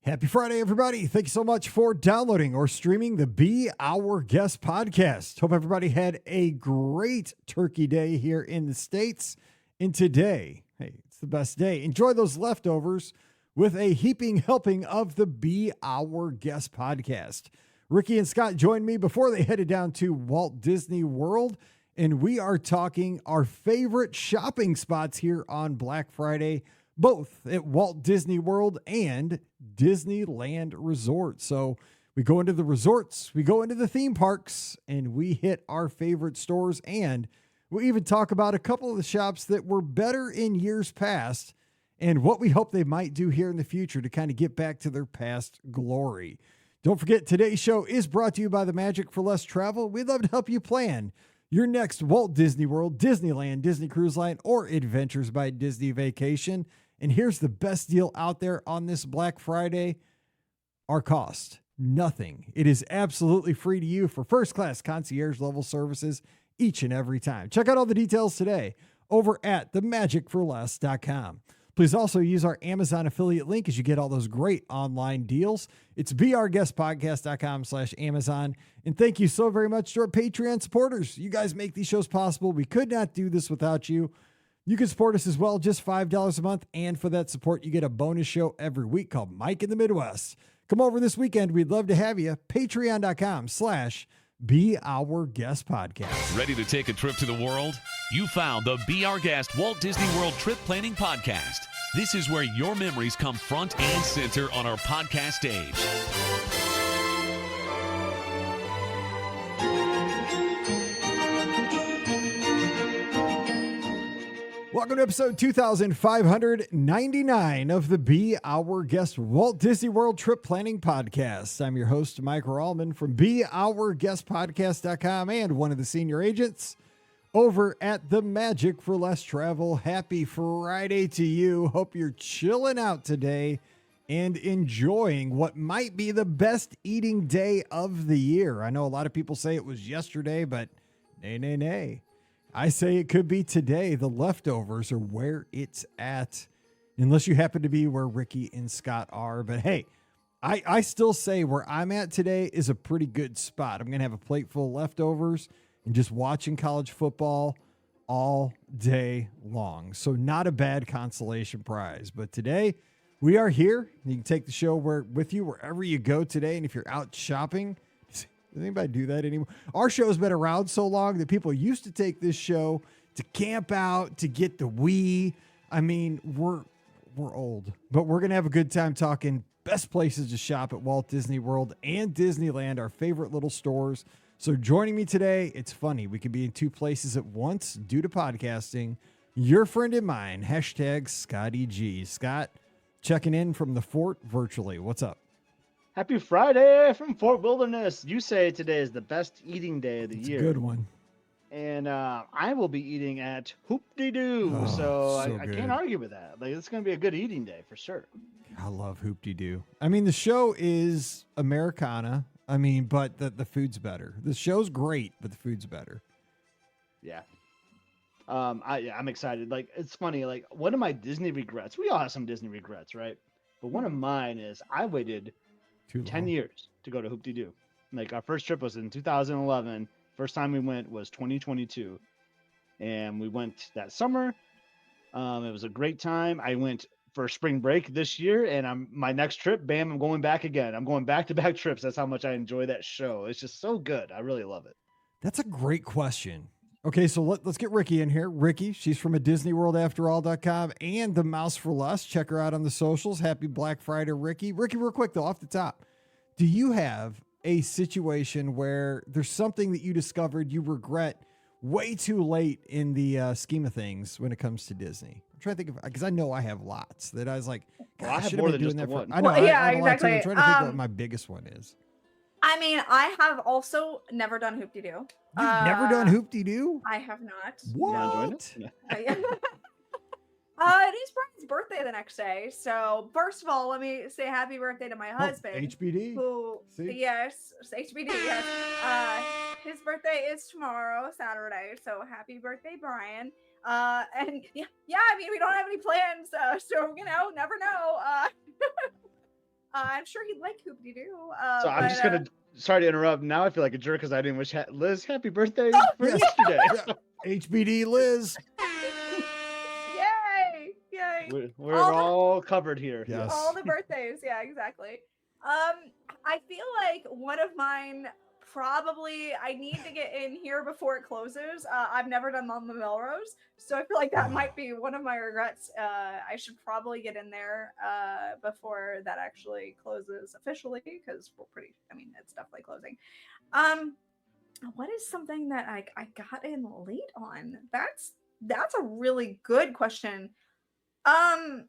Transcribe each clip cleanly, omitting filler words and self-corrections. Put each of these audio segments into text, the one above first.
Happy Friday, everybody. Thank you so much for downloading or streaming the Be Our Guest podcast. Hope everybody had a great turkey day here in the States. And today, hey, it's the best day. Enjoy those leftovers with a heaping helping of the Be Our Guest podcast. Ricky and Scott joined me before they headed down to Walt Disney World, and we are talking our favorite shopping spots here on Black Friday, both at Walt Disney World and Disneyland Resort. So we go into the resorts, we go into the theme parks, and we hit our favorite stores. And we even talk about a couple of the shops that were better in years past and what we hope they might do here in the future to kind of get back to their past glory. Don't forget, today's show is brought to you by the Magic for Less Travel. We'd love to help you plan your next Walt Disney World, Disneyland, Disney Cruise Line, or Adventures by Disney vacation. And here's the best deal out there on this Black Friday. Our cost, nothing. It is absolutely free to you for first-class concierge level services each and every time. Check out all the details today over at themagicforless.com. Please also use our Amazon affiliate link as you get all those great online deals. It's beourguestpodcast.com/Amazon. And thank you so very much to our Patreon supporters. You guys make these shows possible. We could not do this without you. You can support us as well, just $5 a month. And for that support, you get a bonus show every week called Mike in the Midwest. Come over this weekend. We'd love to have you. Patreon.com/Be Our Guest Podcast. Ready to take a trip to the world? You found the Be Our Guest Walt Disney World Trip Planning Podcast. This is where your memories come front and center on our podcast stage. Welcome to episode 2599 of the Be Our Guest Walt Disney World Trip Planning Podcast. I'm your host, Mike Rallman from BeOurGuestPodcast.com and one of the senior agents over at the Magic for Less Travel. Happy Friday to you. Hope you're chilling out today and enjoying what might be the best eating day of the year. I know a lot of people say it was yesterday, but nay. I say it could be today. The leftovers are where it's at, unless you happen to be where Ricky and Scott are. But hey, I still say where I'm at today is a pretty good spot. I'm going to have a plate full of leftovers and just watching college football all day long. So not a bad consolation prize. But today we are here. You can take the show with you wherever you go today. And if you're out shopping, does anybody do that anymore? Our show's been around so long that people used to take this show to camp out, to get the Wii. I mean, we're old, but we're going to have a good time talking best places to shop at Walt Disney World and Disneyland, our favorite little stores. So joining me today, it's funny. We could be in two places at once due to podcasting. Your friend and mine, hashtag Scotty G. Scott, checking in from the fort virtually. What's up? Happy Friday from Fort Wilderness. You say today is the best eating day of the year. It's a good one. And I will be eating at Hoop-de-Doo. So I can't argue with that. Like, it's going to be a good eating day for sure. I love Hoop-de-Doo. I mean, the show is Americana. I mean, but the food's better. The show's great, but the food's better. Yeah. I'm excited. Like, it's funny. Like, one of my Disney regrets, we all have some Disney regrets, right? But one of mine is I waited 10 years to go to Hoop-de-Doo. Like, our first trip was in 2011. First time we went was 2022. And we went that summer. It was a great time. I went for spring break this year, and my next trip, bam, I'm going back again. I'm going back-to-back trips. That's how much I enjoy that show. It's just so good. I really love it. That's a great question. Okay, so let's get Ricky in here. Ricky, she's from a DisneyWorldAfterAll.com and the Mouse for Less. Check her out on the socials. Happy Black Friday, Ricky. Ricky, real quick, though, off the top, do you have a situation where there's something that you discovered you regret way too late in the scheme of things when it comes to Disney? I'm trying to think of, because I know I have lots that I was like, well, I should have more been than doing just that one. I know. Well, yeah, I have a lot too. exactly. I'm trying to think what my biggest one is. I mean, I have also never done Hoop-de-Doo. You've never done Hoop-de-Doo? I have not. What? Yeah. It is Brian's birthday the next day. So first of all, let me say happy birthday to my husband. HBD. Who, See? yes, HBD, yes. His birthday is tomorrow, Saturday. So happy birthday, Brian. And yeah, I mean, we don't have any plans. So, never know. I'm sure he'd like Hoopty Doo. So I'm just gonna. Sorry to interrupt. Now I feel like a jerk because I didn't wish Liz happy birthday for Yes. yesterday. HBD Liz. Yay! Yay! We're all covered here. Yes. All the birthdays. Yeah, exactly. I feel like one of mine probably I need to get in here before it closes. I've never done Mama Melrose, so I feel like that might be one of my regrets. I should probably get in there before that actually closes officially because we're pretty. I mean, it's definitely closing. What is something that I got in late on? That's a really good question. I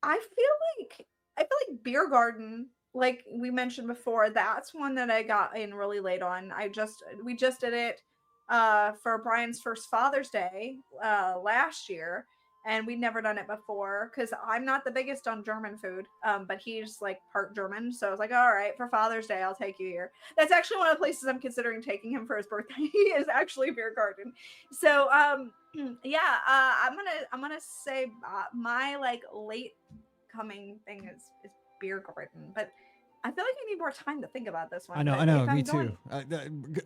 feel like Beer Garden, like we mentioned before, that's one that I got in really late on. We just did it for Brian's first Father's Day last year, and we'd never done it before because I'm not the biggest on German food, but he's like part German, so I was like, all right, for Father's Day I'll take you here. That's actually one of the places I'm considering taking him for his birthday is actually Beer Garden. So yeah, I'm gonna say my like late coming thing is Beer Garden, but I feel like I need more time to think about this one. I know, me too.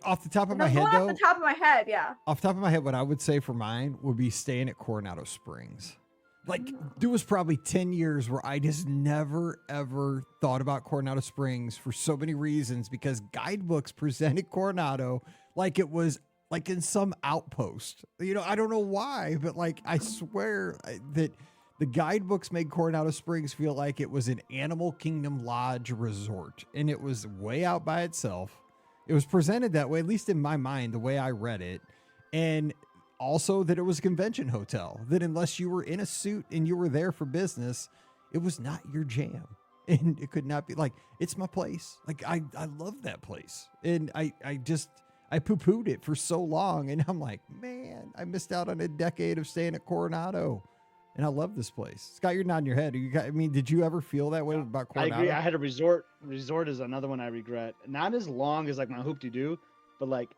Off the top of my head, though. Off the top of my head, yeah. Off the top of my head, what I would say for mine would be staying at Coronado Springs. Like, there was probably 10 years where I just never, ever thought about Coronado Springs for so many reasons because guidebooks presented Coronado like it was like in some outpost. You know, I don't know why, but like, I swear that the guidebooks made Coronado Springs feel like it was an Animal Kingdom Lodge resort, and it was way out by itself. It was presented that way, at least in my mind, the way I read it. And also that it was a convention hotel, that unless you were in a suit and you were there for business, it was not your jam. And it could not be like, it's my place. Like, I love that place. And I poo-pooed it for so long. And I'm like, man, I missed out on a decade of staying at Coronado. And I love this place. Scott, you're nodding your head. Did you ever feel that way about Coronado? I agree. I had a resort. Resort is another one I regret. Not as long as like my Hoop-de-Doo, but like,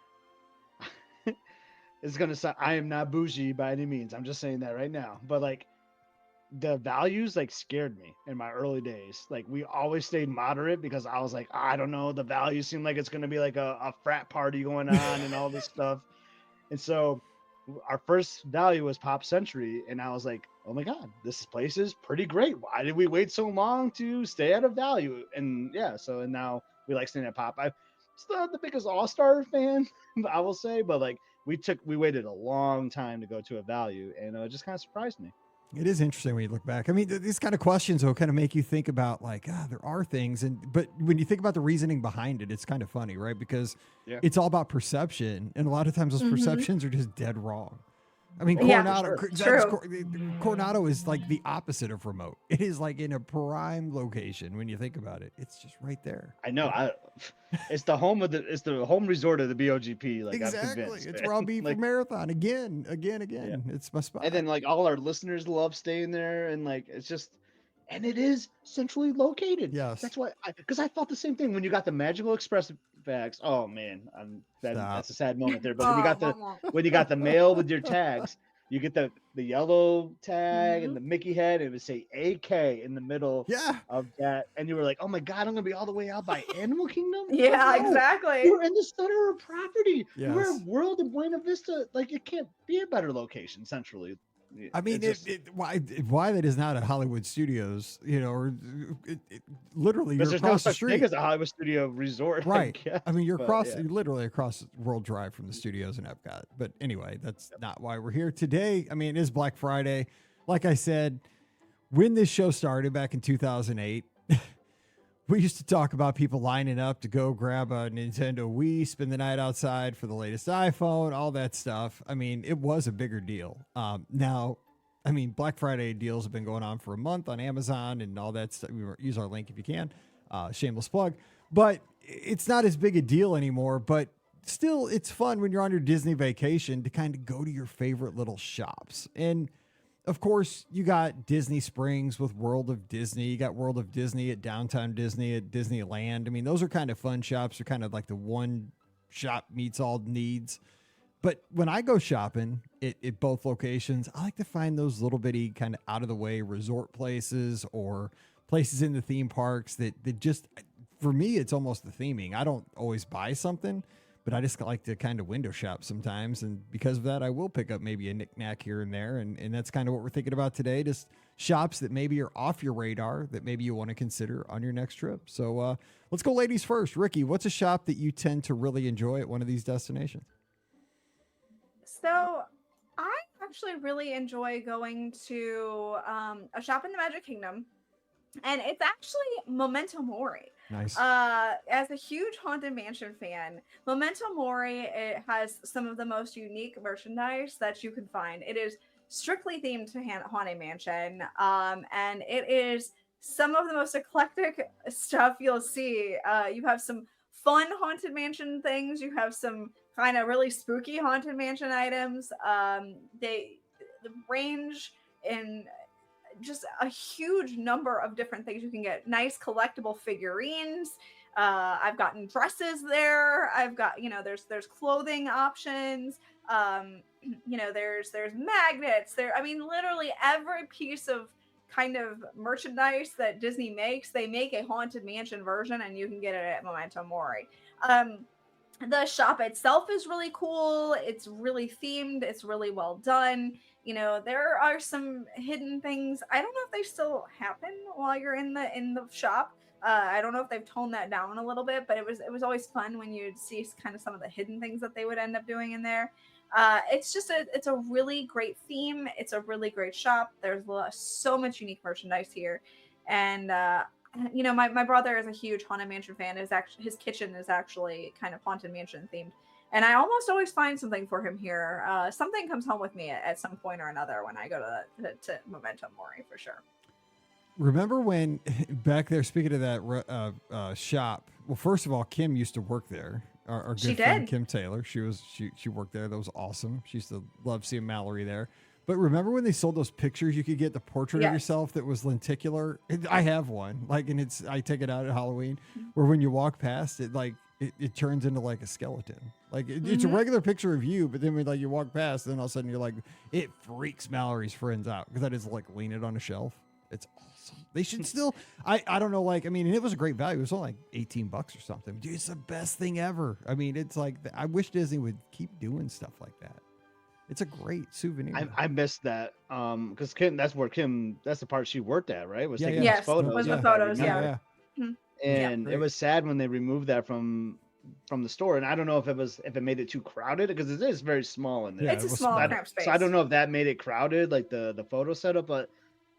it's going to sound, I am not bougie by any means. I'm just saying that right now. But like, the values like scared me in my early days. Like, we always stayed moderate because I was like, I don't know. The values seem like it's going to be like a frat party going on and all this stuff. And so our first value was Pop Century, and I was like, oh my god, this place is pretty great. Why did we wait so long to stay at a value? And yeah, and now we like staying at Pop. I'm still not the biggest All-Star fan, I will say, but like we waited a long time to go to a value, and it just kind of surprised me. It is interesting when you look back. I mean, these kind of questions will kind of make you think about like, there are things. But when you think about the reasoning behind it, it's kind of funny, right? Because it's all about perception. And a lot of times those perceptions are just dead wrong. I mean, Coronado, Coronado is like the opposite of remote. It is like in a prime location when you think about it. It's just right there. I know. It's the home resort of the BOGP. Like, exactly. I'm convinced, it's where I'll be for marathon again. Yeah. It's my spot. And then like all our listeners love staying there, and like it's just, and it is centrally located. Yes. That's why, because I thought the same thing when you got the Magical Express bags. Oh man, that's a sad moment there. But when you got the mail with your tags, you get the yellow tag and the Mickey head, it would say AK in the middle of that, and you were like, oh my god, I'm gonna be all the way out by Animal Kingdom. Yeah, exactly. You're in the center of property. Yes. We're at World of Buena Vista. Like, it can't be a better location centrally. I mean, why that is not at Hollywood Studios, or literally you're across the street. As a Hollywood Studio resort, right? I mean, you're literally across World Drive from the studios in Epcot. But anyway, that's not why we're here today. I mean, it is Black Friday. Like I said, when this show started back in 2008. We used to talk about people lining up to go grab a Nintendo Wii, spend the night outside for the latest iPhone, all that stuff. I mean, it was a bigger deal. Now, I mean, Black Friday deals have been going on for a month on Amazon and all that stuff. Use our link if you can. Shameless plug. But it's not as big a deal anymore. But still, it's fun when you're on your Disney vacation to kind of go to your favorite little shops. And of course, you got Disney Springs with World of Disney. You got World of Disney at Downtown Disney at Disneyland. I mean, those are kind of fun shops. They're kind of like the one shop meets all needs. But when I go shopping at both locations, I like to find those little bitty kind of out of the way resort places or places in the theme parks that just, for me, it's almost the theming. I don't always buy something, but I just like to kind of window shop sometimes. And because of that, I will pick up maybe a knickknack here and there. And that's kind of what we're thinking about today. Just shops that maybe are off your radar that maybe you want to consider on your next trip. So let's go ladies first. Ricky, what's a shop that you tend to really enjoy at one of these destinations? So I actually really enjoy going to a shop in the Magic Kingdom, and it's actually Memento Mori. Nice. As a huge Haunted Mansion fan, Memento Mori, it has some of the most unique merchandise that you can find. It is strictly themed to Haunted Mansion, and it is some of the most eclectic stuff you'll see. You have some fun Haunted Mansion things. You have some kind of really spooky Haunted Mansion items. They range in just a huge number of different things. You can get nice collectible figurines. I've gotten dresses there. I've got, there's clothing options. There's magnets there. I mean, literally every piece of kind of merchandise that Disney makes, they make a Haunted Mansion version, and you can get it at Memento Mori. The shop itself is really cool. It's really themed. It's really well done. There are some hidden things. I don't know if they still happen while you're in the shop. I don't know if they've toned that down a little bit, but it was always fun when you'd see kind of some of the hidden things that they would end up doing in there. It's a really great theme. It's a really great shop. There's so much unique merchandise here, and my brother is a huge Haunted Mansion fan. His kitchen is actually kind of Haunted Mansion themed, and I almost always find something for him here. Something comes home with me at some point or another when I go to Memento Mori, for sure. Remember when back there, speaking of that shop, well, first of all, Kim used to work there. Our good friend Kim Taylor. She worked there. That was awesome. She used to love seeing Mallory there. But remember when they sold those pictures? You could get the portrait of yourself that was lenticular. I have one. I take it out at Halloween, where when you walk past it, it turns into like a skeleton. It's a regular picture of you, but then when you walk past, then all of a sudden you're like, it freaks Mallory's friends out because I just lean it on a shelf. It's awesome. They should still, I don't know, and it was a great value. It was only like $18 or something. Dude, it's the best thing ever. I mean, it's I wish Disney would keep doing stuff like that. It's a great souvenir. I missed that because Kim, that's the part she worked at, right? Was taking yes, photos. Was the photos, yeah. And it was sad when they removed that from the store, and I don't know if it made it too crowded because it is very small in there. Yeah, it's a small cramped space. So I don't know if that made it crowded, like the photo setup, but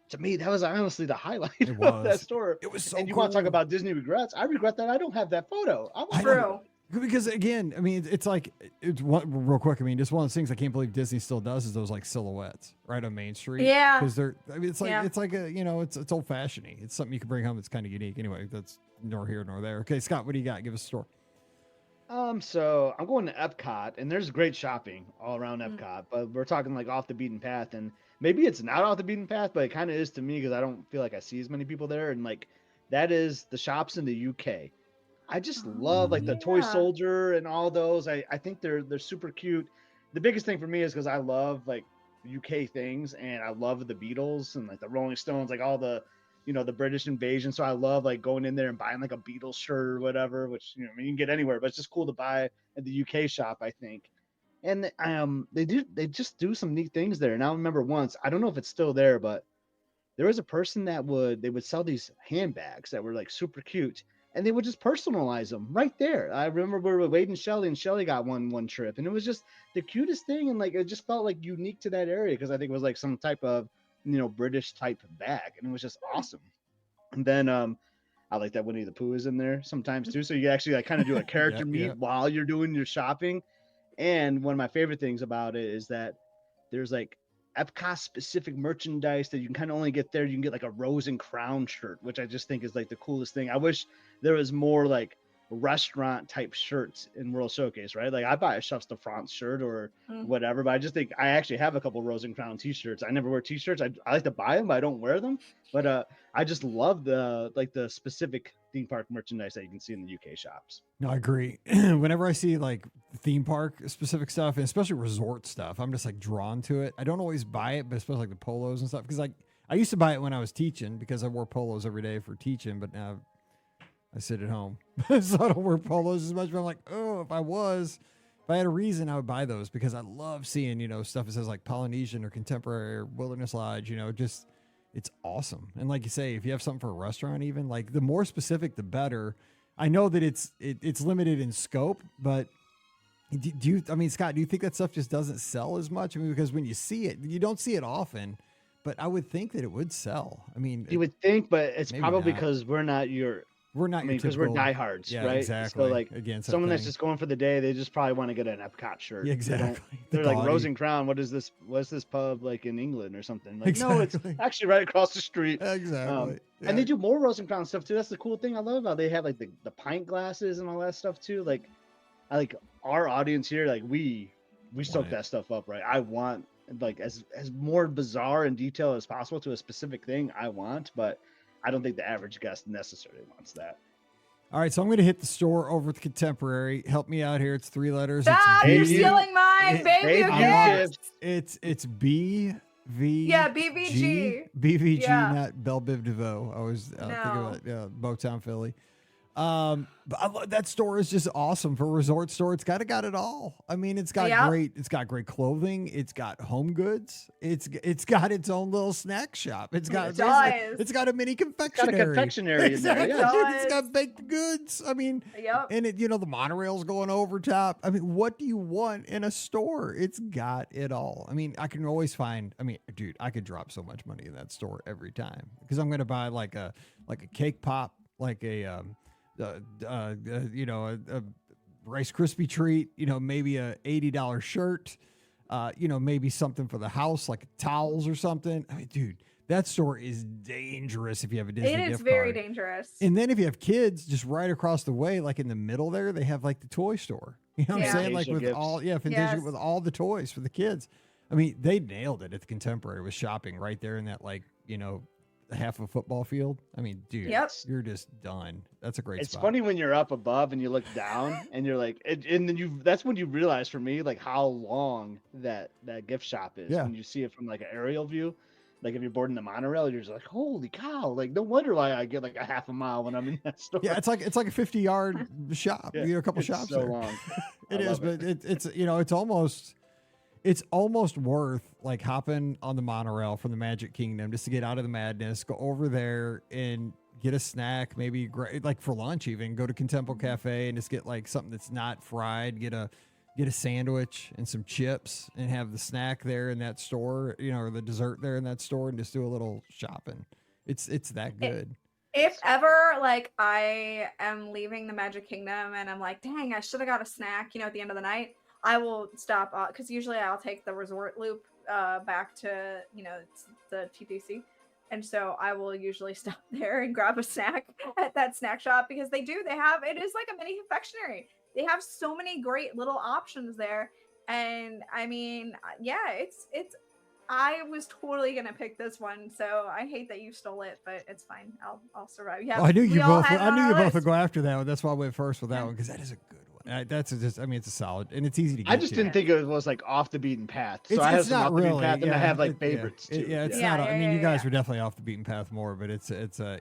to me, that was honestly the highlight of that store. It was so and you cool. want to talk about Disney regrets? I regret that I don't have that photo. True. Because again, I mean, it's real quick. I mean, just one of those things I can't believe Disney still does is those silhouettes right on Main Street. Yeah. Because it's old fashioned. It's something you can bring home that's kind of unique. Anyway, that's nor here nor there. Okay, Scott, what do you got? Give us a story. So I'm going to Epcot, and there's great shopping all around Epcot, but we're talking off the beaten path, and maybe it's not off the beaten path, but it kind of is to me because I don't feel like I see as many people there, and that is the shops in the UK. I just love the Toy Soldier and all those. I think they're super cute. The biggest thing for me is because I love UK things, and I love the Beatles and the Rolling Stones, all the the British invasion. So I love going in there and buying a Beatles shirt or whatever, which you can get anywhere, but it's just cool to buy at the UK shop, I think. And they just do some neat things there. And I remember once, I don't know if it's still there, but there was a person they would sell these handbags that were super cute, and they would just personalize them right there. I remember we were with Wade and Shelly got one trip, and it was just the cutest thing, and it just felt unique to that area because I think it was some type of British type bag, and it was just awesome. And then I like that Winnie the Pooh is in there sometimes too, so you actually kind of do a character meet while you're doing your shopping. And one of my favorite things about it is that there's Epcot specific merchandise that you can kind of only get there. You can get a Rose and Crown shirt, which I just think is the coolest thing. I wish there was more restaurant type shirts in World Showcase, right? I buy a Chefs de France shirt or whatever, but I just think I actually have a couple Rose and Crown t-shirts. I never wear t-shirts. I like to buy them, but I don't wear them. But I just love the the specific theme park merchandise that you can see in the UK shops. No, I agree. Whenever I see theme park specific stuff, and especially resort stuff, I'm just drawn to it. I don't always buy it, but especially the polos and stuff, because I I used to buy it when I was teaching because I wore polos every day for teaching, but now I sit at home. So I don't wear polos as much, but I'm like, oh, if I had a reason, I would buy those because I love seeing, stuff that says like Polynesian or Contemporary or Wilderness Lodge, just, it's awesome. And like you say, if you have something for a restaurant, even like the more specific, the better. I know that it's limited in scope, but Scott, do you think that stuff just doesn't sell as much? I mean, because when you see it, you don't see it often, but I would think that it would sell. I mean, you would think, but it's probably not. because we're not because we're diehards, yeah, right? Exactly. So like again, someone that's just going for the day, they just probably want to get an Epcot shirt. Yeah, exactly. They're like Rose and Crown. What is this? What's this pub like in England or something? Like, exactly. no, it's actually right across the street. Exactly. And they do more Rose and Crown stuff too. That's the cool thing I love how they have like the pint glasses and all that stuff too. Like, I like our audience here. Like we soak that stuff up, right? I want like as more bizarre and detailed as possible to a specific thing I want, but I don't think the average guest necessarily wants that. All right, so I'm going to hit the store over at the Contemporary. Help me out here. It's 3 letters. Stop! You're B- stealing mine, baby. It's BVG. Yeah, BVG. BVG, Yeah. not Belle Biv DeVoe. I was thinking about Motown Philly. But that store is just awesome for a resort store. It's got it all. I mean, it's got great clothing. It's got home goods. It's got its own little snack shop. It's got a mini confectionery. It's got a confectionery in there. Yeah. It's got baked goods. I mean, and it, the monorail's going over top. I mean, what do you want in a store? It's got it all. I mean, I can always find. I mean, dude, I could drop so much money in that store every time because I'm going to buy like a cake pop, like a Rice Krispie treat, maybe a $80 shirt, maybe something for the house, like towels or something. I mean, dude, that store is dangerous if you have a Disney gift card. It is very dangerous. And then if you have kids, just right across the way, like in the middle there, they have like the toy store. You know what I'm saying? Like with gifts. with all the toys for the kids. I mean, they nailed it at the Contemporary with shopping right there in that half of a football field. I mean, dude, you're just done. That's a great spot. It's funny when you're up above and you look down and you're like, and then that's when you realize for me, like how long that gift shop is when you see it from like an aerial view. Like if you're boarding the monorail, you're just like, holy cow. Like no wonder why I get like a half a mile when I'm in that store. Yeah. It's like a 50-yard shop. You get a couple shops so there. Long. It is, but it's almost worth like hopping on the monorail from the Magic Kingdom just to get out of the madness, go over there and get a snack, maybe like for lunch even, go to Contempo Cafe and just get like something that's not fried, get a sandwich and some chips and have the snack there in that store, or the dessert there in that store and just do a little shopping. It's that good. If ever like I am leaving the Magic Kingdom and I'm like, dang, I should have got a snack, at the end of the night, I will stop because usually I'll take the resort loop back to the TTC, and so I will usually stop there and grab a snack at that snack shop because it is like a mini confectionery. They have so many great little options there, and I mean, it's. I was totally gonna pick this one, so I hate that you stole it, but it's fine. I'll survive. Yeah, I knew you both would go after that one. That's why I went first with that one because that is a good one. It's a solid and it's easy to get. I just didn't think it was like off the beaten path. So I have some off the beaten path, and I have like favorites too. It's not. I mean, you guys were definitely off the beaten path more, but it's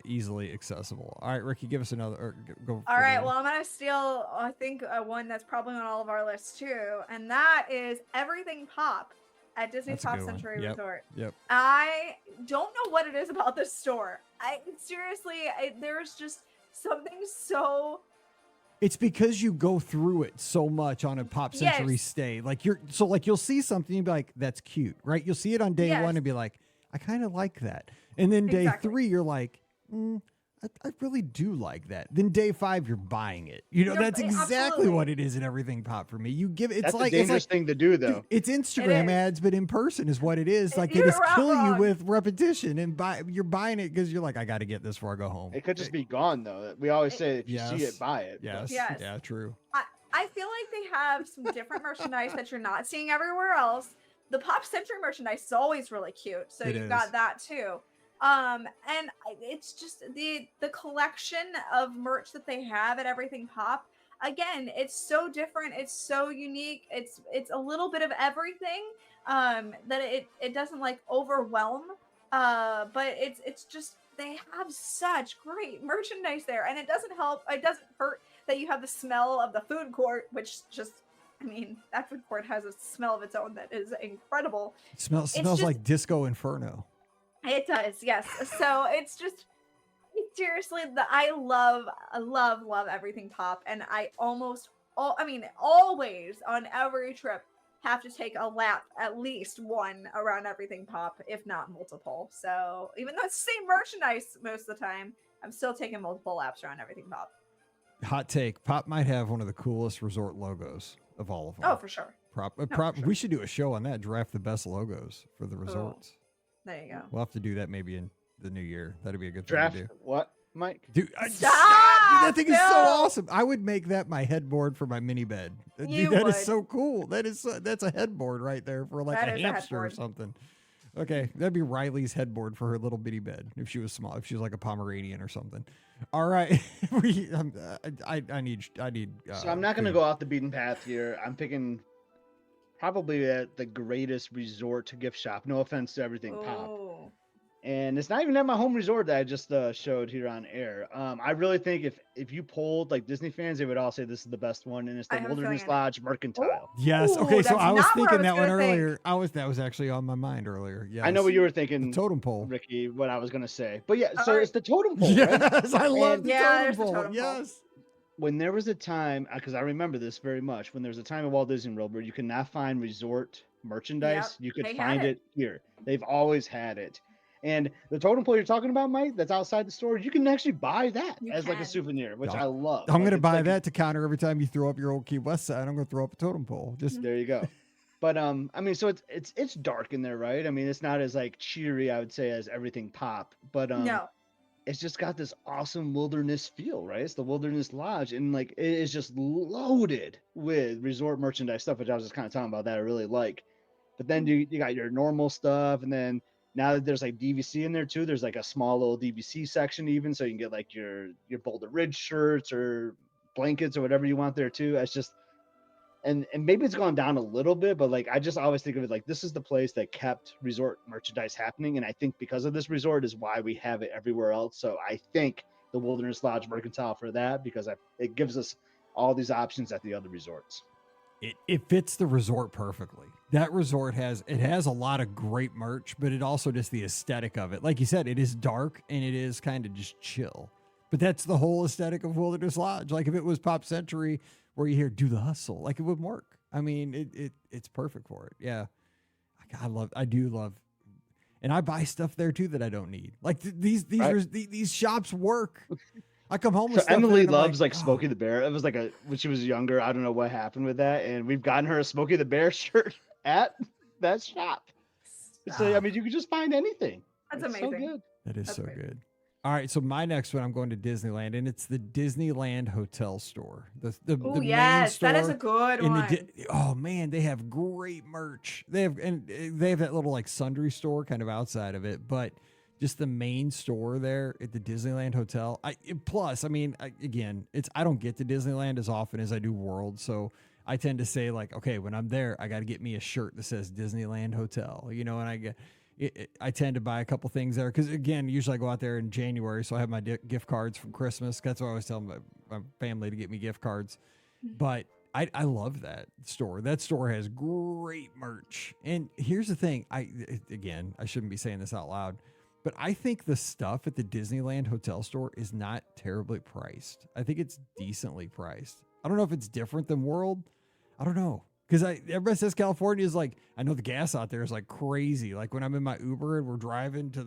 easily accessible. All right, Ricky, give us another. Or go. All right. Well, I'm gonna steal. I think one that's probably on all of our lists too, and that is Everything Pop at Disney Pop Century Resort. Yep. I don't know what it is about this store. There's just something so. It's because you go through it so much on a Pop Century stay. Like you'll see something and be like, that's cute, right? You'll see it on day one and be like, I kind of like that. And then day 3, you're like, I really do like that. Then day 5, you're buying it. That's exactly what it is in Everything Pop for me. You give it. That's a dangerous thing to do, though. It's Instagram ads, but in person is what it is. Like they just kill you with repetition, and you're buying it because you're like, I got to get this before I go home. It could just be gone, though. We always say if you see it, buy it. Yes. Yeah. True. I feel like they have some different merchandise that you're not seeing everywhere else. The Pop Century merchandise is always really cute, so you've got that too. And it's just the collection of merch that they have at Everything Pop. Again, it's so different. It's so unique. It's a little bit of everything. That it doesn't like overwhelm But it's just they have such great merchandise there, and it doesn't hurt that you have the smell of the food court, which just, I mean, that food court has a smell of its own that is incredible. It smells just, like Disco Inferno. It does, yes. So it's just seriously, I love everything pop, and I always on every trip have to take a lap, at least one, around everything pop, if not multiple. So even though it's the same merchandise most of the time, I'm still taking multiple laps around everything pop. Hot take: Pop might have one of the coolest resort logos of all of them. Oh, for sure. For sure. We should do a show on that. Draft the best logos for the resorts. There you go. We'll have to do that maybe in the new year. That'd be a good Draft thing to do. what, Mike? Dude, Stop! that thing is so No! awesome. I would make that my headboard for my mini bed. You Dude, that is would. so cool. That's a headboard right there for like That a is a hamster or headboard. something. Okay, that'd be Riley's headboard for her little bitty bed if she was small. If she was like a Pomeranian or something. All right, I need. So I'm not going to food. go off the beaten path here. I'm picking probably the greatest resort gift shop. No offense to everything pop. Oh. And it's not even at my home resort that I just showed here on air. I really think if you polled like Disney fans, they would all say this is the best one, and it's I the have a Wilderness feeling I know. Lodge Mercantile. Yes. Ooh, Okay. So that's I was not where I thinking was that one gonna think. earlier. That was actually on my mind earlier. Yes. I know what you were The thinking, totem pole. Ricky. What I was going to say, but yeah. All So right. it's the totem pole. Right? Yes, I love And- the Yeah, totem there's the pole. totem pole. Yes. When there was a time, because I remember this very much, when there was a time at Walt Disney World where you could not find resort merchandise, you could they had find it. it here. They've always had it. And the totem pole you're talking about, Mike, that's outside the store, you can actually buy that You as like can. a souvenir, which Yeah. I love. I'm Like, gonna it's buy like- that to counter every time you throw up your old Key West side. I'm gonna throw up a totem pole. Just There you go. But I mean, so it's dark in there, right? I mean, it's not as like cheery, I would say, as everything pop. But No. it's just got this awesome wilderness feel, right? It's the Wilderness Lodge, and like it is just loaded with resort merchandise stuff, which I was just kind of talking about that I really like. But then you got your normal stuff, and then now that there's like DVC in there too, there's like a small little DVC section even, so you can get like your Boulder Ridge shirts or blankets or whatever you want there too. It's just and maybe it's gone down a little bit, but like I just always think of it like this is the place that kept resort merchandise happening, and I think because of this resort is why we have it everywhere else. So I think the Wilderness Lodge Mercantile for that, because it gives us all these options at the other resorts. it fits the resort perfectly. That resort has a lot of great merch, but it also just the aesthetic of it. Like you said, it is dark and it is kind of just chill. But that's the whole aesthetic of Wilderness Lodge. Like if it was Pop Century where you hear do the hustle, like it wouldn't work. I mean, it's perfect for it. Yeah. I do love, and I buy stuff there too that I don't need. Like these shops work. I come home with So stuff Emily and I'm loves like oh. Smokey the Bear. It was like when she was younger. I don't know what happened with that, and we've gotten her a Smokey the Bear shirt at that shop. So I mean, you can just find anything. That's It's amazing. So good. That is That's so great. good. All right, so my next one, I'm going to Disneyland, and it's the Disneyland Hotel Store. The Oh main yes, that is a store good in one. oh man, they have great merch. They have that little like sundry store kind of outside of it, but just the main store there at the Disneyland Hotel. I don't get to Disneyland as often as I do World, so I tend to say like, okay, when I'm there, I got to get me a shirt that says Disneyland Hotel, and I tend to buy a couple things there because, again, usually I go out there in January, so I have my gift cards from Christmas. That's what I always tell my family to get me gift cards. But I love that store. That store has great merch. And here's the thing. I shouldn't be saying this out loud, but I think the stuff at the Disneyland Hotel store is not terribly priced. I think it's decently priced. I don't know if it's different than World. I don't know. Because everybody says California is like, I know the gas out there is like crazy. Like when I'm in my Uber and we're driving to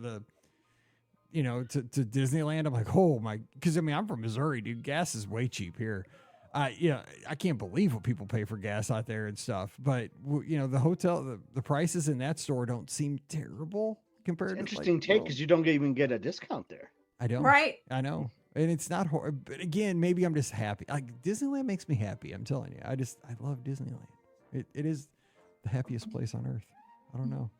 to Disneyland, I'm like, oh my, because I mean, I'm from Missouri, dude. Gas is way cheap here. I can't believe what people pay for gas out there and stuff. But, the hotel, the prices in that store don't seem terrible compared to Interesting take because you don't even get a discount there. I don't. Right. I know. And it's not horrible. But again, maybe I'm just happy. Like Disneyland makes me happy. I'm telling you. I love Disneyland. It is the happiest place on earth. I don't know.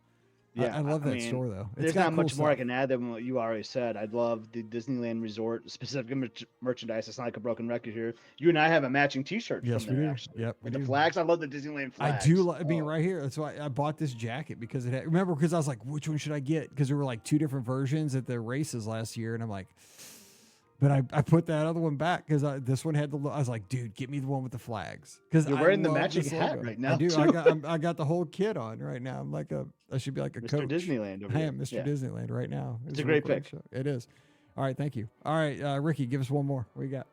Yeah, I love that mean, store though. It's there's got not cool much more I stuff. can add than what you already said. I love the Disneyland Resort specific merchandise. It's not like a broken record here. You and I have a matching T-shirt Yes, from we there, do. actually. Yep, we With the do. flags, I love the Disneyland I flags. do being Oh, right here. That's why I bought this jacket because it had, remember, because I was like, which one should I get? Because there were like 2 different versions at the races last year. And I'm like, but I put that other one back because this one had the, I was like, dude, get me the one with the flags. Because You're wearing the matching hat right now, I do. too. I got the whole kit on right now. I'm like I should be like a Mr. coach. Disneyland over I here. am Mr. Yeah. Disneyland right now. It's a great pick. Show. It is. All right. Thank you. All right. Ricky, give us one more. What you got?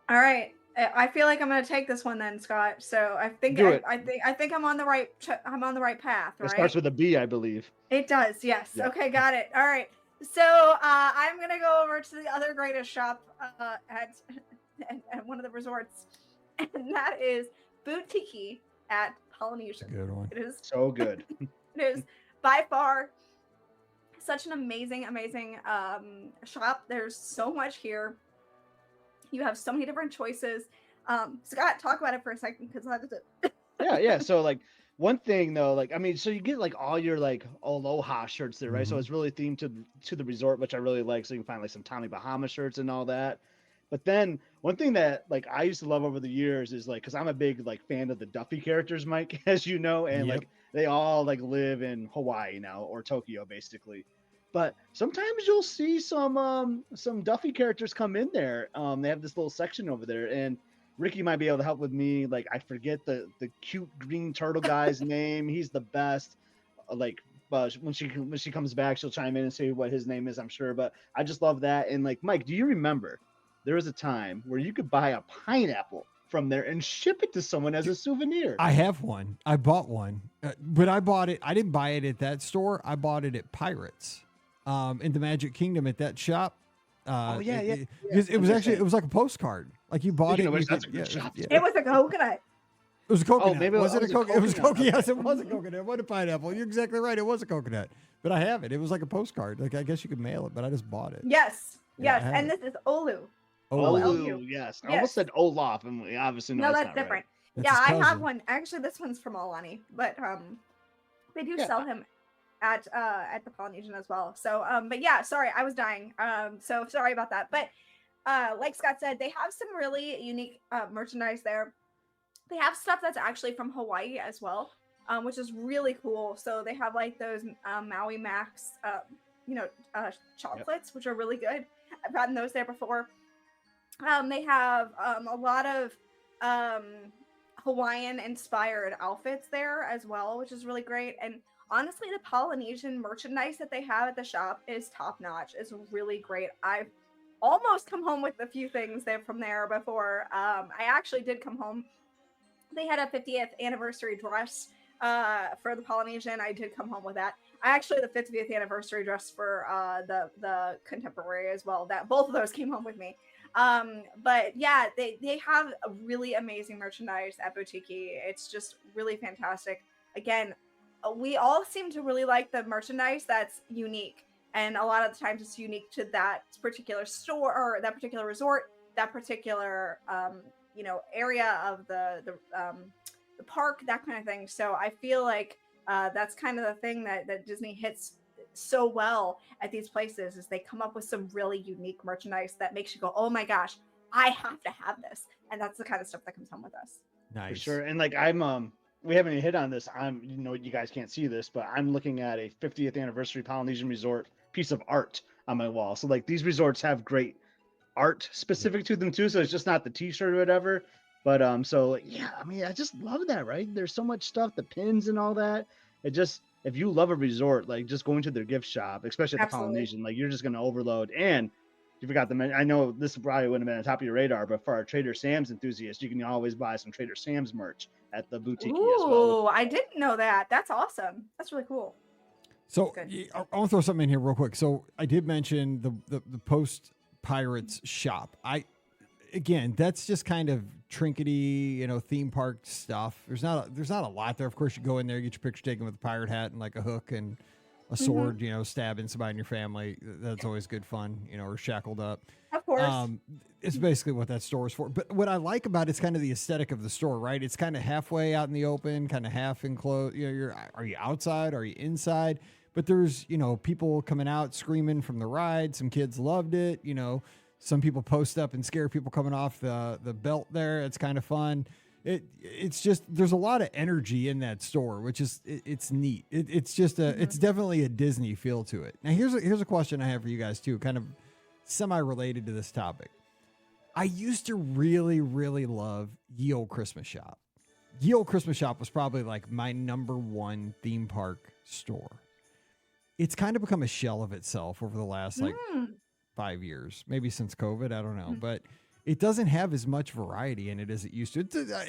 All right. I feel like I'm going to take this one then, Scott. So I think Do it. I think I'm on the right path, right? It starts with a B, I believe. It does. Yes. Yeah. Okay, got it. All right. So I'm going to go over to the other greatest shop at one of the resorts, and that is Boutique at Polynesian. Good one. It is So good. it is by far such an amazing shop. There's so much here. You have so many different choices. Scott, talk about it for a second because that is it. Yeah. So like one thing though, like I mean, so you get like all your like Aloha shirts there, right? So it's really themed to the resort, which I really like. So you can find like some Tommy Bahama shirts and all that. But then one thing that like I used to love over the years is like, because I'm a big like fan of the Duffy characters, Mike, as you know, and like they all like live in Hawaii now or Tokyo basically. But sometimes you'll see some Duffy characters come in there. They have this little section over there, and Ricky might be able to help with me. Like I forget the cute green turtle guy's name. He's the best. When she comes back, she'll chime in and say what his name is, I'm sure. But I just love that. And like Mike, do you remember there was a time where you could buy a pineapple from there and ship it to someone as a souvenir? I have one. I bought one, but I bought it. I didn't buy it at that store. I bought it at Pirates. In the Magic Kingdom at that shop. Because it was actually, it was like a postcard. Like you bought it. That's a good shop. It was a coconut. It was a coconut. Oh, maybe was it a coconut? It was coconut. coconut. Yes, it was a coconut. It wasn't a pineapple. You're exactly right. It was a coconut. But I have it. It was like a postcard. Like I guess you could mail it, but I just bought it. Yes. Yeah, Yes. And this is Olu. Olu, yes. I almost said Olaf, and we obviously know No, that's that's not different. Right. That's Yeah, his I have cousin. one. Actually, this one's from Alani, but they do Yeah. sell him at the Polynesian as well. So but yeah, sorry, I was dying. So sorry about that. But like Scott said, they have some really unique merchandise there. They have stuff that's actually from Hawaii as well, which is really cool. So they have like those Maui Max chocolates, which are really good. I've gotten those there before. They have a lot of Hawaiian inspired outfits there as well, which is really great. And honestly, the Polynesian merchandise that they have at the shop is top notch. It's really great. I've almost come home with a few things there from there before. I actually did come home. They had a 50th anniversary dress for the Polynesian. I did come home with that. I actually had the 50th anniversary dress for the Contemporary as well. That both of those came home with me. But yeah, they have a really amazing merchandise at Boutique. It's just really fantastic. Again, we all seem to really like the merchandise that's unique. And a lot of the times it's unique to that particular store or that particular resort, that particular, area of the park, that kind of thing. So I feel like that's kind of the thing that Disney hits so well at these places is they come up with some really unique merchandise that makes you go, oh my gosh, I have to have this. And that's the kind of stuff that comes home with us. Nice. For sure. And like we haven't even hit on this. You guys can't see this, but I'm looking at a 50th anniversary Polynesian Resort piece of art on my wall. So like these resorts have great art specific to them too. So it's just not the t-shirt or whatever. But so yeah, I mean, I just love that, right? There's so much stuff, the pins and all that. It just, if you love a resort, like just going to their gift shop, especially at the Polynesian, like you're just going to overload. And you forgot to mention, I know this probably wouldn't have been on top of your radar, but for our Trader Sam's enthusiasts, you can always buy some Trader Sam's merch at the Boutique as well. Ooh, I didn't know that. That's awesome. That's really cool. So I want to throw something in here real quick. So I did mention the post Pirates shop. Again, that's just kind of trinkety, theme park stuff. There's not a lot there. Of course, you go in there, get your picture taken with a pirate hat and like a hook and a sword, stabbing somebody in your family. That's always good fun, or shackled up. Of course. It's basically what that store is for. But what I like about it's kind of the aesthetic of the store, right? It's kind of halfway out in the open, kind of half enclosed. Are you outside? Are you inside? But there's, people coming out screaming from the ride. Some kids loved it. Some people post up and scare people coming off the belt there. It's kind of fun. It's just, there's a lot of energy in that store, which is, it's neat. It's just it's definitely a Disney feel to it. Now here's a question I have for you guys too, kind of semi-related to this topic. I used to really, really love Ye Olde Christmas Shop. Ye Olde Christmas Shop was probably like my number one theme park store. It's kind of become a shell of itself over the last 5 years, maybe since COVID. I don't know, but it doesn't have as much variety in it as it used to.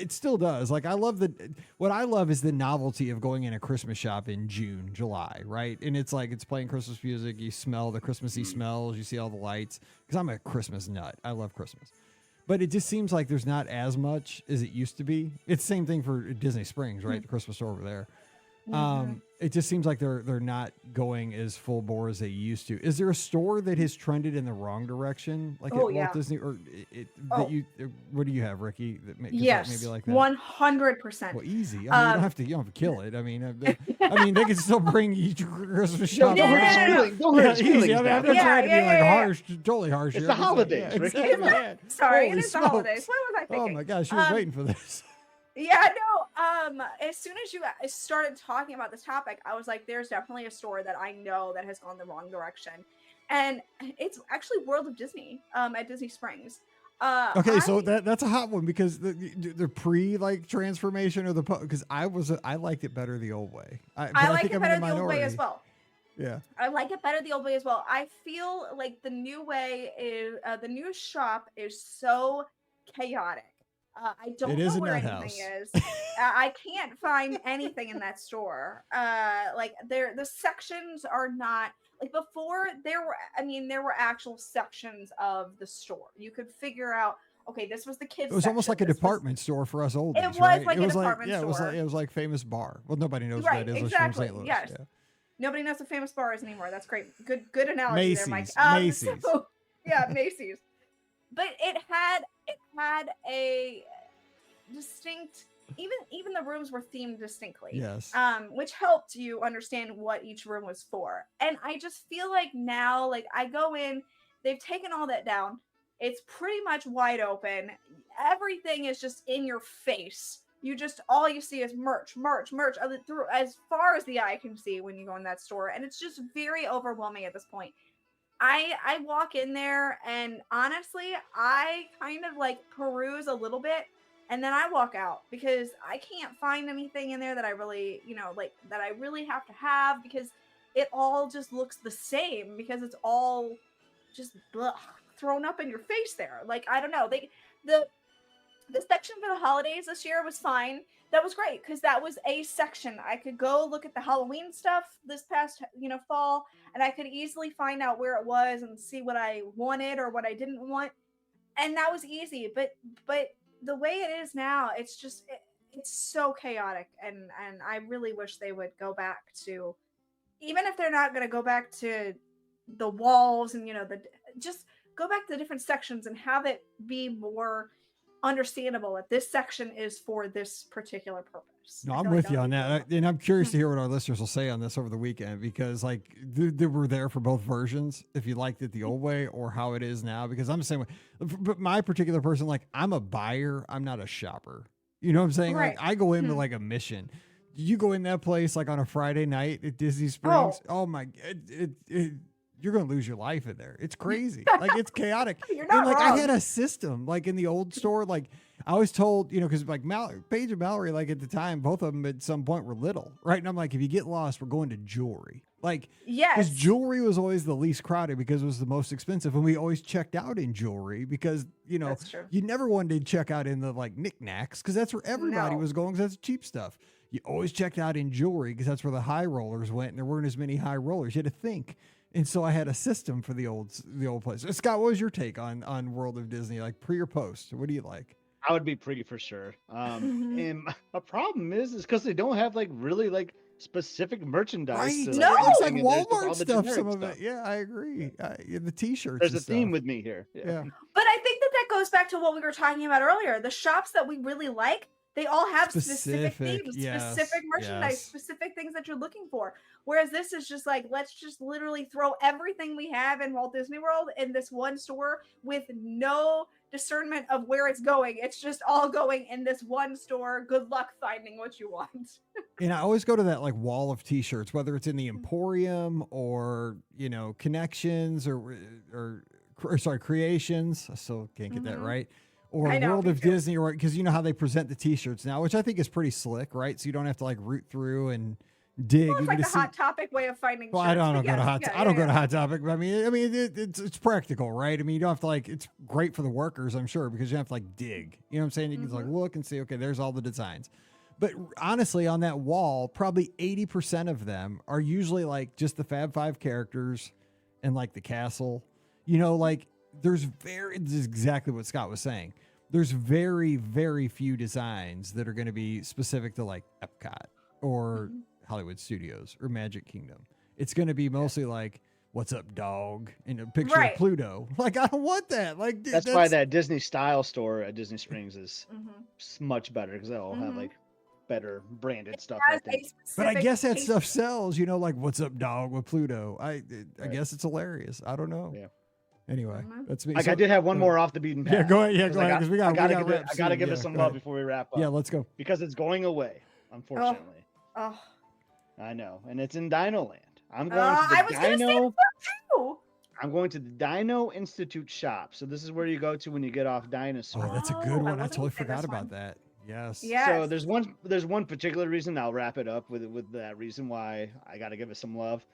It still does. Like what I love is the novelty of going in a Christmas shop in June, July, right? And it's like, it's playing Christmas music. You smell the Christmassy smells. You see all the lights, because I'm a Christmas nut. I love Christmas. But it just seems like there's not as much as it used to be. It's the same thing for Disney Springs, right? The Christmas store over there. It just seems like they're not going as full bore as they used to. Is there a store that has trended in the wrong direction, like at Walt Disney, or what do you have, Ricky? Yes, maybe like that. 100%. Well, easy. I mean, you don't have to kill it. I mean, they can still bring you to Christmas shop. Don't hurt his feelings. I'm not trying to be harsh, totally harsh. It's the holidays, Ricky. Sorry, it is the holidays. What was I thinking? Oh my gosh, she was waiting for this. Yeah, no. As soon as you started talking about this topic, I was like, there's definitely a store that I know that has gone the wrong direction. And it's actually World of Disney, at Disney Springs. Okay, so that's a hot one, because the pre transformation or because I liked it better the old way. I like it better the old way as well. Yeah, I like it better the old way as well. I feel like the new way is the new shop is so chaotic. I don't know where anything is. I can't find anything in that store. The sections are not like before. There were actual sections of the store. You could figure out, okay, this was the kids. It was section. almost like a department store for us oldies. It was right? like a department store. It was like Famous Bar. Well, nobody knows what that is. Exactly. From St. Louis. Yes. Yeah. Nobody knows what Famous Bar is anymore. That's great. Good analogy Macy's. there, Mike. Macy's. Yeah, Macy's. But it had a distinct, even the rooms were themed distinctly. Yes. Which helped you understand what each room was for. And I just feel like now, like I go in, they've taken all that down. It's pretty much wide open. Everything is just in your face. All you see is merch through as far as the eye can see when you go in that store. And it's just very overwhelming at this point. I walk in there and honestly, I kind of like peruse a little bit and then I walk out because I can't find anything in there that I really, that I really have to have, because it all just looks the same, because it's all just thrown up in your face there. Like, I don't know. The section for the holidays this year was fine. That was great because that was a section. I could go look at the Halloween stuff this past, fall, and I could easily find out where it was and see what I wanted or what I didn't want. And that was easy. But the way it is now, it's just, it's so chaotic. And I really wish they would go back to, even if they're not going to go back to the walls and, just go back to the different sections and have it be more understandable that this section is for this particular purpose. No, I'm with you on that. And I'm curious to hear what our listeners will say on this over the weekend, because they were there for both versions, if you liked it the old way or how it is now, because I'm the same way. But my particular person, I'm a buyer, I'm not a shopper. You know what I'm saying? Right. I go in with a mission. You go in that place on a Friday night at Disney Springs. Oh my, you're going to lose your life in there. It's crazy. It's chaotic. You're not wrong. I had a system, in the old store, I was told, because Paige and Mallory, at the time, both of them at some point were little, right? And I'm like, if you get lost, we're going to jewelry. Yes. Because jewelry was always the least crowded because it was the most expensive. And we always checked out in jewelry because, That's true. you never wanted to check out in the knickknacks because that's where everybody was going, because that's cheap stuff. You always checked out in jewelry because that's where the high rollers went, and there weren't as many high rollers. You had to think. And so I had a system for the old place. Scott, what was your take on World of Disney? Pre or post? What do you like? I would be pre for sure. And a problem is because they don't have really specific merchandise. Right. To, No, it's like Walmart Walmart stuff. Some of it. Yeah, I agree. The T-shirts. There's a stuff. theme with me here. Yeah. But I think that goes back to what we were talking about earlier. The shops that we really like, They all have specific Specific, themes, yes, specific merchandise, yes. specific things that you're looking for. Whereas this is just like, let's just literally throw everything we have in Walt Disney World in this one store with no discernment of where it's going. It's just all going in this one store. Good luck finding what you want. And I always go to that like wall of t-shirts, whether it's in the Emporium or, Connections or sorry, Creations. I still can't get that right. Or I know, World me of too. Disney, or because you know how they present the t-shirts now, which I think is pretty slick, right? So you don't have to like root through and dig. Well, You it's like get the to see. Hot Topic way of finding Well, shirts. I don't but go to hot. yeah, I don't go yeah. to Hot Topic. But I mean, it's practical, right? I mean, you don't have to like. It's great for the workers, I'm sure, because you don't have to like dig. You know what I'm saying? You can like look and see. Okay, there's all the designs. But honestly, on that wall, probably 80% of them are usually like just the Fab Five characters and like the castle. Like this is exactly what Scott was saying. There's very, very few designs that are going to be specific to like Epcot or Hollywood Studios or Magic Kingdom. It's going to be mostly like, "What's up, dog?" and a picture Right. of Pluto. Like, I don't want that. Like, dude, That's why that Disney style store at Disney Springs is much better because they'll have like better branded stuff. I Has a think. But I specific guess that taste. stuff sells. Like, "What's up, dog?" with Pluto. I guess it's hilarious. I don't know. Yeah. Anyway, that's me. Like So- I did have one more off the beaten path. Yeah, go ahead. Yeah, 'cause go ahead. Because we got I reps gotta soon. give Yeah, it some go love ahead. before we wrap up. Yeah, let's go. Because it's going away, unfortunately. Oh, I know, and it's in Dino Land. I'm going I to was the gonna say Dino. that too. I'm going to the Dino Institute shop. So this is where you go to when you get off Dinosaur. Oh, that's a Oh, good I one. I wasn't totally looking at forgot this about one. that. Yes. Yeah. So Yes. there's one particular reason. I'll wrap it up with that reason why I got to give it some love.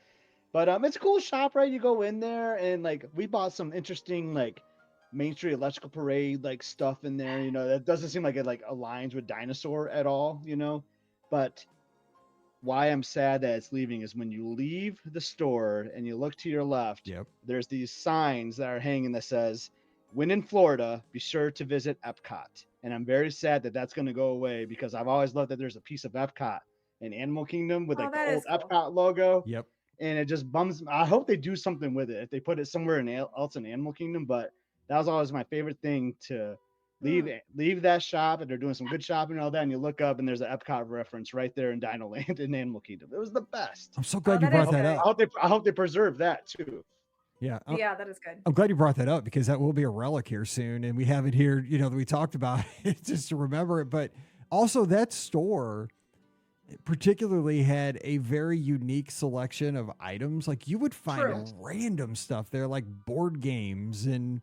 But it's a cool shop, right? You go in there and like we bought some interesting like Main Street Electrical Parade like stuff in there. That doesn't seem like it like aligns with Dinosaur at all. But why I'm sad that it's leaving is when you leave the store and you look to your left. Yep. There's these signs that are hanging that says, "When in Florida, be sure to visit Epcot." And I'm very sad that that's going to go away because I've always loved that there's a piece of Epcot in Animal Kingdom with Oh, like that the old is cool. Epcot logo. Yep. And it just bums me. I hope they do something with it if they put it somewhere else in Animal Kingdom. But that was always my favorite thing to leave that shop, and they're doing some good shopping and all that. And you look up and there's an Epcot reference right there in Dino Land in Animal Kingdom. It was the best. I'm so glad you that is brought that good. up. I hope they preserve that too. Yeah. Yeah, that is good. I'm glad you brought that up because that will be a relic here soon. And we have it here, that we talked about it just to remember it. But also that store particularly had a very unique selection of items. Like you would find True. random stuff there, like board games and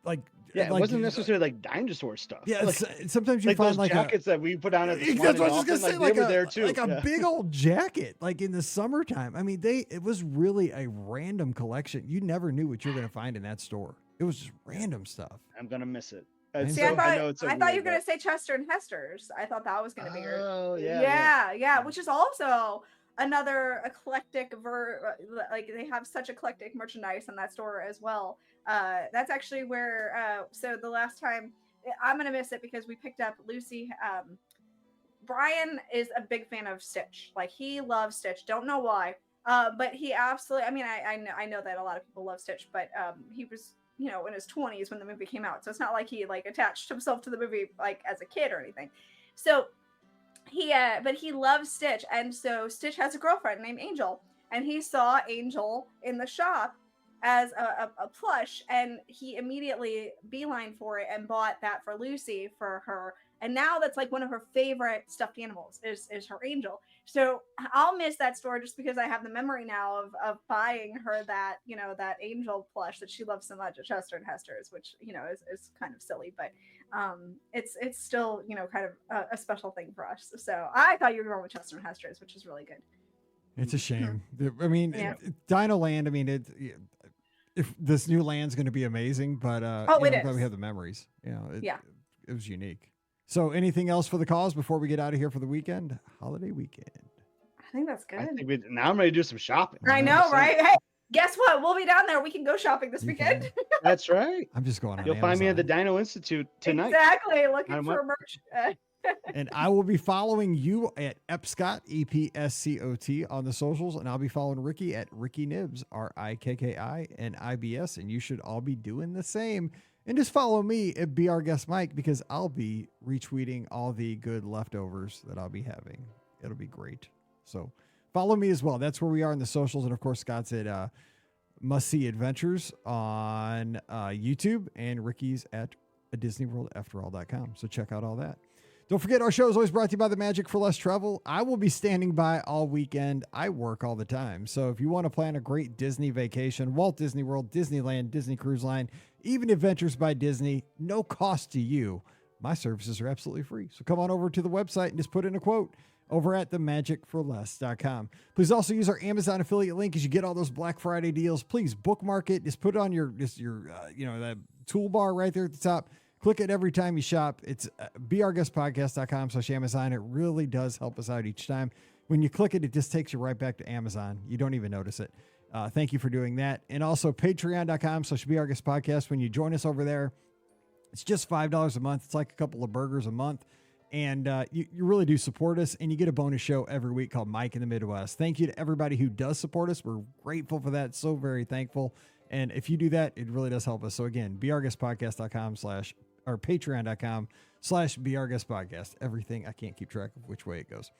like, Yeah, it like, wasn't necessarily like dinosaur stuff. Yeah. like, Sometimes you like find those like jackets that we put on at the that's what I was Swan just gonna and say. Dolphin, Like they were there too. like a Yeah. big old jacket, like in the summertime. I mean, it was really a random collection. You never knew what you were gonna find in that store. It was just random stuff. I'm gonna miss it. See, See, I know it's so thought you weird, were gonna but- say Chester and Hester's. I thought that was gonna be your. Oh yeah. Yeah, which is also another eclectic like they have such eclectic merchandise in that store as well. That's actually where so the last time I'm gonna miss it because we picked up Lucy. Brian is a big fan of Stitch. Like he loves Stitch. Don't know why. But he absolutely, I mean, I know that a lot of people love Stitch, but he was, in his 20s when the movie came out. So it's not like he like attached himself to the movie like as a kid or anything. So but he loves Stitch. And so Stitch has a girlfriend named Angel, and he saw Angel in the shop as a plush, and he immediately beeline for it and bought that for Lucy for her. And now that's like one of her favorite stuffed animals is her Angel. So I'll miss that store just because I have the memory now of buying her that, that Angel plush that she loves so much at Chester and Hester's, which, is kind of silly, but it's still, kind of a special thing for us. So I thought you were going with Chester and Hester's, which is really good. It's a shame. I mean, Yeah. Dino Land. I mean, if this new land's going to be amazing, but it is. we have the memories. Yeah. It was unique. So, anything else for the cause before we get out of here for the weekend? Holiday weekend. I think that's good. I think now I'm ready to do some shopping. I know, right? Hey, guess what? We'll be down there. We can go shopping this You weekend. can. That's right. I'm just going on You'll find me at the Amazon. Dino Institute tonight. Exactly. Looking I'm for up. merch. And I will be following you at Epscot, EPSCOT on the socials, and I'll be following Ricky at Ricky Nibs, RIKKI and IBS, and you should all be doing the same. And just follow me at Be Our Guest Mike, because I'll be retweeting all the good leftovers that I'll be having. It'll be great. So follow me as well. That's where we are in the socials. And of course, Scott's at Must See Adventures on YouTube, and Ricky's at DisneyWorldAfterall.com. So check out all that. Don't forget, our show is always brought to you by the Magic for Less Travel. I will be standing by all weekend. I work all the time. So if you want to plan a great Disney vacation, Walt Disney World, Disneyland, Disney Cruise Line, even Adventures by Disney, no cost to you, my services are absolutely free. So come on over to the website and just put in a quote over at themagicforless.com. Please also use our Amazon affiliate link as you get all those Black Friday deals. Please bookmark it. Just put it on your that toolbar right there at the top. Click it every time you shop. It's beourguestpodcast.com/Amazon. It really does help us out each time. When you click it, it just takes you right back to Amazon. You don't even notice it. Thank you for doing that. And also patreon.com/beourguestpodcast. When you join us over there, it's just $5 a month. It's like a couple of burgers a month. And you really do support us, and you get a bonus show every week called Mike in the Midwest. Thank you to everybody who does support us. We're grateful for that. So very thankful. And if you do that, it really does help us. So again, patreon.com/beourguestpodcast. Everything. I can't keep track of which way it goes.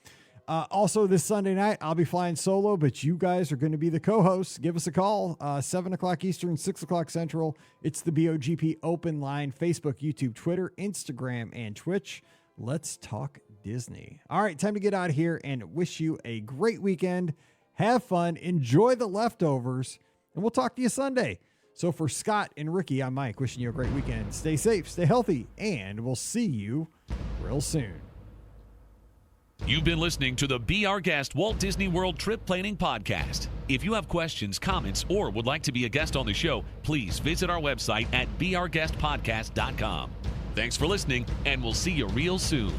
Also, this Sunday night, I'll be flying solo, but you guys are going to be the co-hosts. Give us a call, 7 o'clock Eastern, 6 o'clock Central. It's the BOGP open line, Facebook, YouTube, Twitter, Instagram, and Twitch. Let's talk Disney. All right, time to get out of here and wish you a great weekend. Have fun. Enjoy the leftovers, and we'll talk to you Sunday. So for Scott and Ricky, I'm Mike, wishing you a great weekend. Stay safe, stay healthy, and we'll see you real soon. You've been listening to the Be Our Guest Walt Disney World Trip Planning Podcast. If you have questions, comments, or would like to be a guest on the show, please visit our website at beourguestpodcast.com. Thanks for listening, and we'll see you real soon.